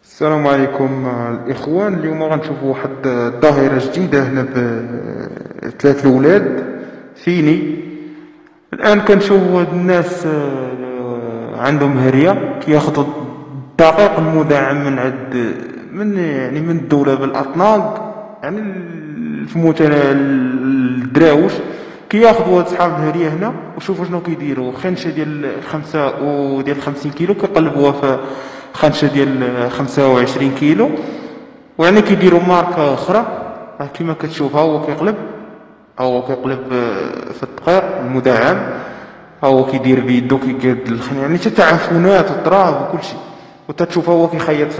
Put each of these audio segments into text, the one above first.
السلام عليكم الإخوان. اليوم غنشوفوا واحد الظاهرة جديدة هنا بثلاث الأولاد فيني. الآن كنشوف هاد الناس عندهم هرية كياخدوا الدقيق المدعم من عند من الدولة بالأطناق، يعني في الدراوش كياخدوا هاد صحاب الهرية هنا. وشوفوا شنو كيديروا، خنشة ديال 50 كيلو كيقلبوها في خنشة ديال 25 كيلو، ويعني كيديروا ماركة أخرى. كيما كتشوف ها هو كيقلب في الدقيق المدعم، ها هو كيدير بيدو كيقاد يعني حتى تعفنات والتراب وكلشي. وتتشوف هو كيخيط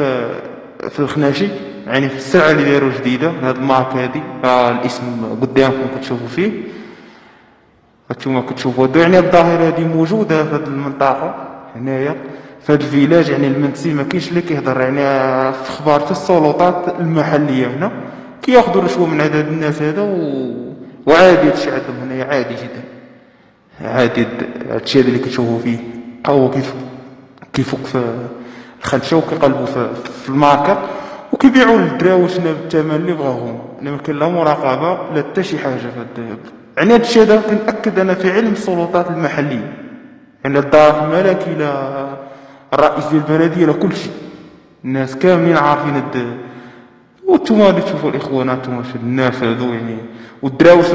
في الخناشي، يعني في السلعة اللي داروا جديدة هاد الماركة هادي. الاسم قدامكم كتشوفوا فيه، هانتوما كتشوفوا هادو. يعني الظاهرة هادي موجودة في هاد المنطقة هنايا في هاد الفيلاج، يعني المنسي ما كاينش اللي كيهضر، يعني في اخبار حتى السلطات المحليه هنا كياخذوا رشوه من هاد الناس هذا وعادي هادشي عندهم هنايا، عادي جدا عادي. هادشي هذا اللي كتشوفوا فيه هو كيفك في الخنشه وكيقلبوا في الماركه وكيبيعوا للدراوش بالثمن اللي بغاوهم. ما كاين لا مراقبه لا حتى شي حاجه في هاد. يعني هادشي هذا كنأكد انا في علم السلطات المحليه، يعني الدار الملكي لا الرئيس ديال البلديه لا كلشي، الناس كاملين عارفين وانتوما اللي تشوفوا الاخوان، انتوما الناس هادو يعني والدراوش